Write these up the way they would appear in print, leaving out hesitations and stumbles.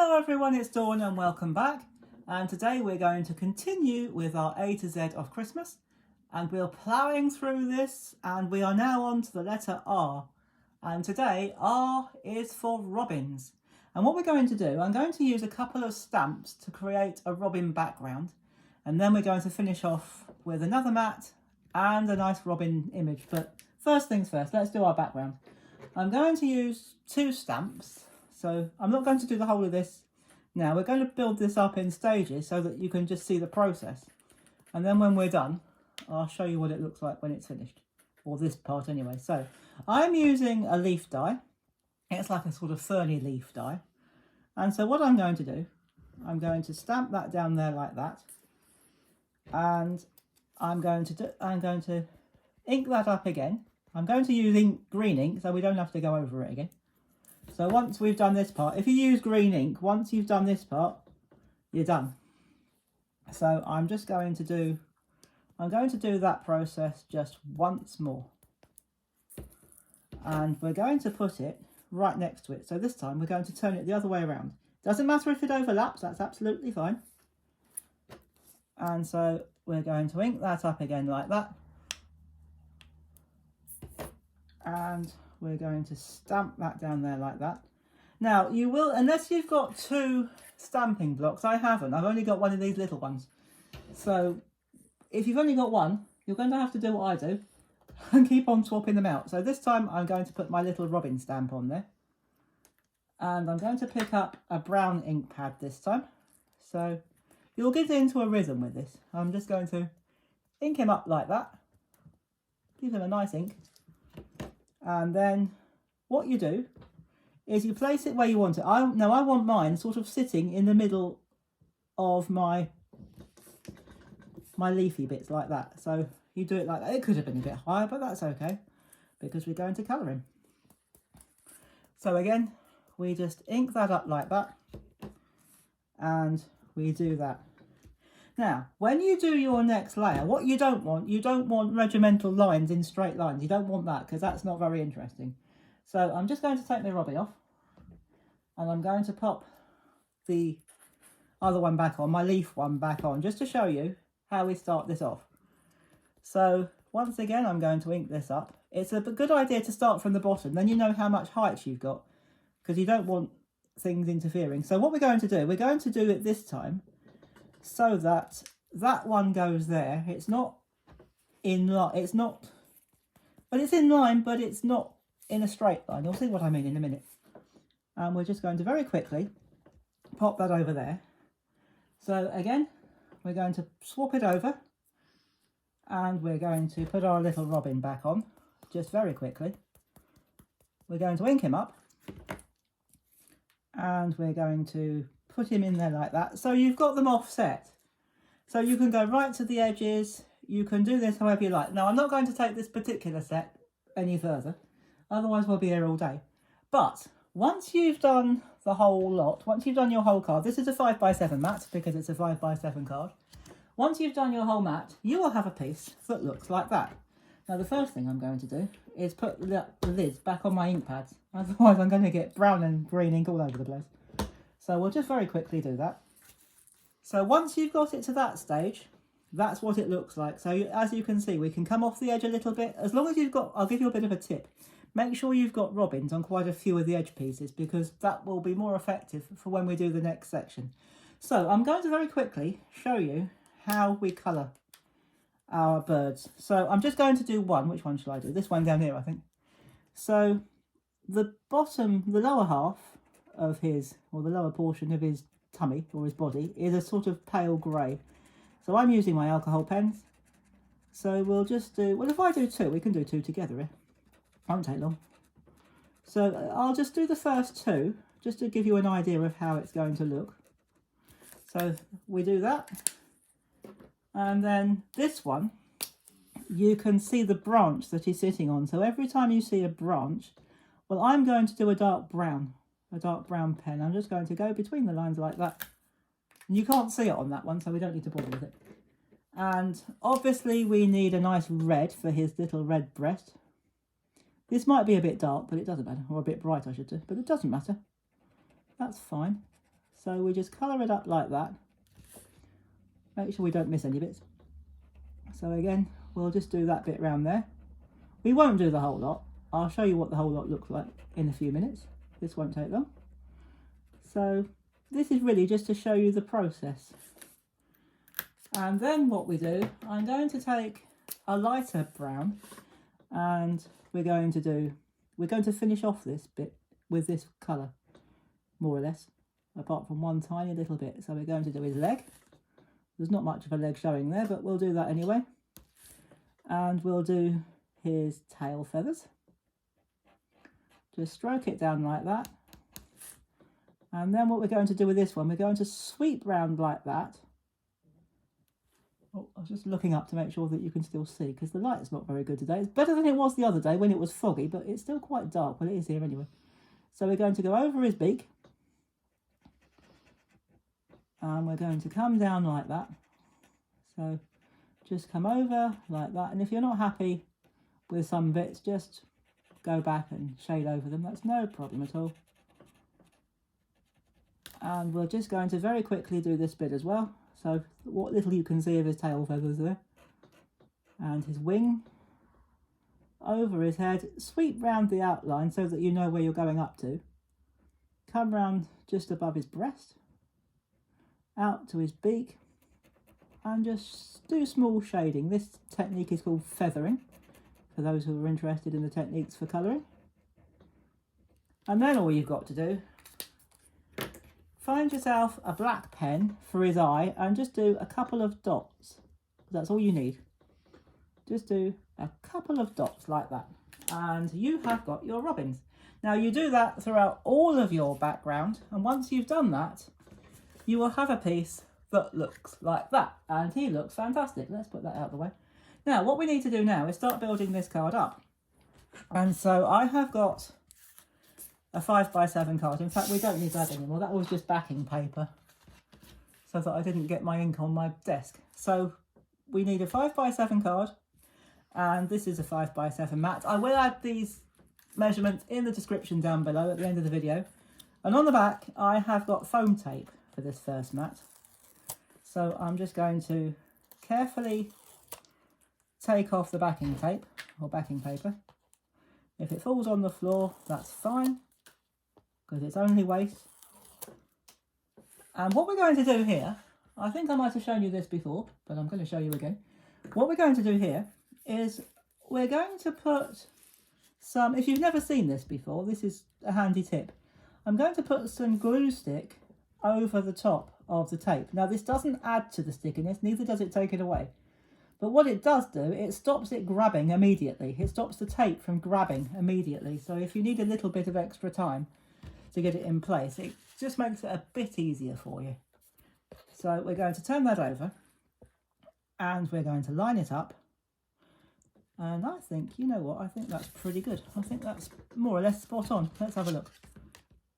Hello everyone, it's Dawn and welcome back. And today we're going to continue with our A to Z of Christmas. And we're ploughing through this and we are now on to the letter R. And today R is for robins. And what we're going to do, I'm going to use a couple of stamps to create a robin background. And then we're going to finish off with another mat and a nice robin image. But first things first, let's do our background. I'm going to use two stamps. So I'm not going to do the whole of this now. We're going to build this up in stages so that you can just see the process. And then when we're done, I'll show you what it looks like when it's finished. Or this part anyway. So I'm using a leaf die. It's like a sort of ferny leaf die. And so what I'm going to do, I'm going to stamp that down there like that. And I'm going to ink that up again. I'm going to use green ink so we don't have to go over it again. So once we've done this part, if you use green ink, once you've done this part, you're done. So I'm going to do that process just once more. And we're going to put it right next to it. So this time we're going to turn it the other way around. Doesn't matter if it overlaps, that's absolutely fine. And so we're going to ink that up again like that. And we're going to stamp that down there like that. Now you will, unless you've got two stamping blocks, I haven't, I've only got one of these little ones. So if you've only got one, you're going to have to do what I do and keep on swapping them out. So this time I'm going to put my little robin stamp on there. And I'm going to pick up a brown ink pad this time. So you'll get into a rhythm with this. I'm just going to ink him up like that. Give him a nice ink. And then what you do is you place it where you want it. I want mine sort of sitting in the middle of my leafy bits like that. So you do it like that. It could have been a bit higher, but that's okay because we're going to colour him. So again, we just ink that up like that and we do that. Now, when you do your next layer, what you don't want regimental lines in straight lines. You don't want that because that's not very interesting. So I'm just going to take my robin off and I'm going to pop the other one back on, my leaf one back on, just to show you how we start this off. So once again, I'm going to ink this up. It's a good idea to start from the bottom, then you know how much height you've got because you don't want things interfering. So what we're going to do it this time so that that one goes there. It's not in line, it's in line, but it's not in a straight line. You'll see what I mean in a minute. And we're just going to very quickly pop that over there. So again, we're going to swap it over and we're going to put our little robin back on just very quickly. We're going to ink him up and we're going to put him in there like that. So you've got them offset. So you can go right to the edges. You can do this however you like. Now, I'm not going to take this particular set any further. Otherwise, we'll be here all day. But once you've done the whole lot, once you've done your whole card, this is a 5x7 mat because it's a 5x7 card. Once you've done your whole mat, you will have a piece that looks like that. Now, the first thing I'm going to do is put the lids back on my ink pads. Otherwise, I'm going to get brown and green ink all over the place. So we'll just very quickly do that. So once you've got it to that stage, that's what it looks like. So as you can see, we can come off the edge a little bit. As long as you've got, I'll give you a bit of a tip. Make sure you've got robins on quite a few of the edge pieces because that will be more effective for when we do the next section. So I'm going to very quickly show you how we colour our birds. So I'm just going to do one. Which one shall I do? This one down here, I think. So the bottom, the lower half of his, or the lower portion of his tummy or his body is a sort of pale grey. So I'm using my alcohol pens. So we'll just do, well, if I do two, we can do two together here. Won't take long. So I'll just do the first two just to give you an idea of how it's going to look. So we do that. And then this one, you can see the branch that he's sitting on. So every time you see a branch, well, I'm going to do a dark brown pen. I'm just going to go between the lines like that. And you can't see it on that one, so we don't need to bother with it. And obviously we need a nice red for his little red breast. This might be a bit dark, but it doesn't matter. Or a bit bright, I should say, but it doesn't matter. That's fine. So we just colour it up like that. Make sure we don't miss any bits. So again, we'll just do that bit around there. We won't do the whole lot. I'll show you what the whole lot looks like in a few minutes. This won't take long. So this is really just to show you the process. And then what we do, I'm going to take a lighter brown and we're going to finish off this bit with this colour, more or less, apart from one tiny little bit. So we're going to do his leg. There's not much of a leg showing there, but we'll do that anyway. And we'll do his tail feathers. Just stroke it down like that. And then what we're going to do with this one, we're going to sweep round like that. Oh, I was just looking up to make sure that you can still see, because the light's not very good today. It's better than it was the other day when it was foggy, but it's still quite dark. Well, it is here anyway. So we're going to go over his beak. And we're going to come down like that. So just come over like that. And if you're not happy with some bits, just go back and shade over them. That's no problem at all. And we're just going to very quickly do this bit as well. So what little you can see of his tail feathers there. And his wing over his head. Sweep round the outline so that you know where you're going up to. Come round just above his breast. Out to his beak. And just do small shading. This technique is called feathering, for those who are interested in the techniques for colouring. And then all you've got to do, find yourself a black pen for his eye and just do a couple of dots. That's all you need. Just do a couple of dots like that. And you have got your robins. Now you do that throughout all of your background. And once you've done that, you will have a piece that looks like that. And he looks fantastic. Let's put that out of the way. Now, what we need to do now is start building this card up. And so I have got a 5x7 card. In fact, we don't need that anymore. That was just backing paper, so that I didn't get my ink on my desk. So we need a 5x7 card. And this is a 5x7 mat. I will add these measurements in the description down below at the end of the video. And on the back, I have got foam tape for this first mat. So I'm just going to carefully take off the backing tape or backing paper. If it falls on the floor, that's fine, because it's only waste. And what we're going to do here, I think I might have shown you this before, but I'm going to show you again. What we're going to do here is we're going to put some, if you've never seen this before, this is a handy tip. I'm going to put some glue stick over the top of the tape. Now this doesn't add to the stickiness, neither does it take it away. But what it does do, it stops it grabbing immediately. It stops the tape from grabbing immediately. So if you need a little bit of extra time to get it in place, it just makes it a bit easier for you. So we're going to turn that over and we're going to line it up. And I think, you know what, I think that's pretty good. I think that's more or less spot on. Let's have a look.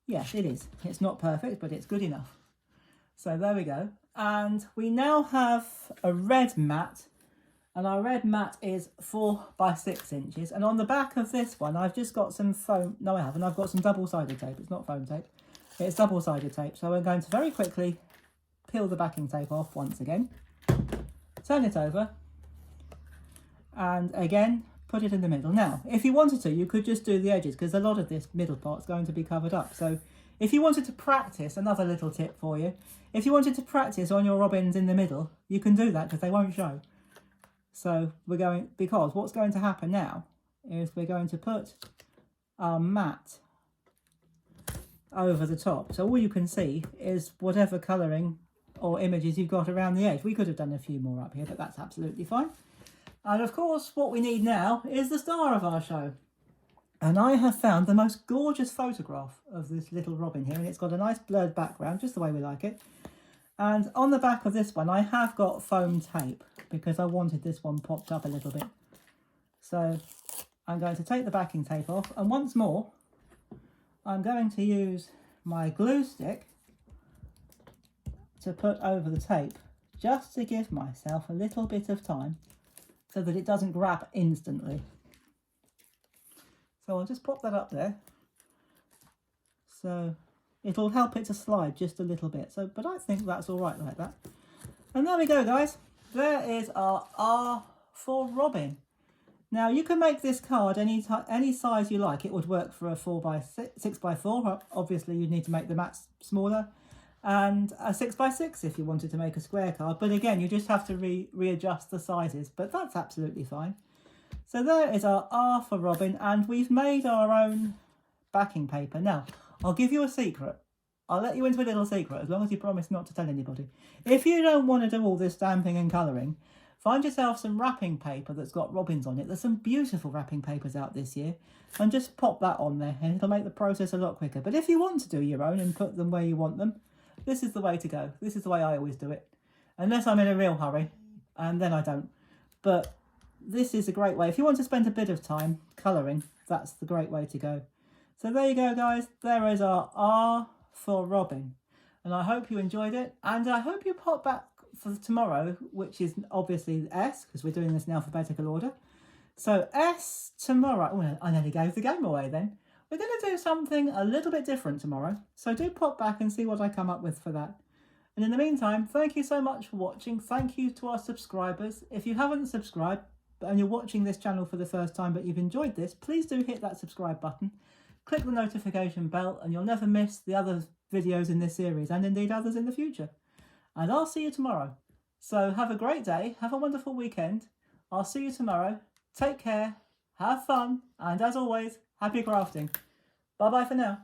Yes, it is. It's not perfect, but it's good enough. So there we go. And we now have a red mat. And our red mat is 4x6 inches. And on the back of this one, I've just got some foam. No, I haven't. I've got some double-sided tape. It's not foam tape. It's double-sided tape. So we're going to very quickly peel the backing tape off once again. Turn it over. And again, put it in the middle. Now, if you wanted to, you could just do the edges, because a lot of this middle part's going to be covered up. So if you wanted to practice, another little tip for you, if you wanted to practice on your robins in the middle, you can do that because they won't show. So we're going, because what's going to happen now is we're going to put our mat over the top. So all you can see is whatever colouring or images you've got around the edge. We could have done a few more up here, but that's absolutely fine. And of course, what we need now is the star of our show. And I have found the most gorgeous photograph of this little robin here. And it's got a nice blurred background, just the way we like it. And on the back of this one, I have got foam tape because I wanted this one popped up a little bit. So I'm going to take the backing tape off. And once more, I'm going to use my glue stick to put over the tape, just to give myself a little bit of time so that it doesn't grab instantly. So I'll just pop that up there. So It'll help it to slide just a little bit. So, but I think that's all right like that. And there we go, guys. There is our R for Robin. Now you can make this card any size you like. It would work for a 6x4. Obviously, you'd need to make the mats smaller, and a 6x6 if you wanted to make a square card. But again, you just have to readjust the sizes. But that's absolutely fine. So there is our R for Robin, and we've made our own backing paper. Now, I'll give you a secret. I'll let you into a little secret, as long as you promise not to tell anybody. If you don't want to do all this stamping and colouring, find yourself some wrapping paper that's got robins on it. There's some beautiful wrapping papers out this year. And just pop that on there, and it'll make the process a lot quicker. But if you want to do your own and put them where you want them, this is the way to go. This is the way I always do it. Unless I'm in a real hurry, and then I don't. But this is a great way. If you want to spend a bit of time colouring, that's the great way to go. So there you go, guys. There is our R for Robin. And I hope you enjoyed it. And I hope you pop back for tomorrow, which is obviously S, because we're doing this in alphabetical order. So S tomorrow. Oh, I nearly gave the game away then. We're going to do something a little bit different tomorrow. So do pop back and see what I come up with for that. And in the meantime, thank you so much for watching. Thank you to our subscribers. If you haven't subscribed and you're watching this channel for the first time but you've enjoyed this, please do hit that subscribe button. Click the notification bell and you'll never miss the other videos in this series, and indeed others in the future. And I'll see you tomorrow. So have a great day, have a wonderful weekend. I'll see you tomorrow. Take care, have fun, and as always, happy crafting. Bye bye for now.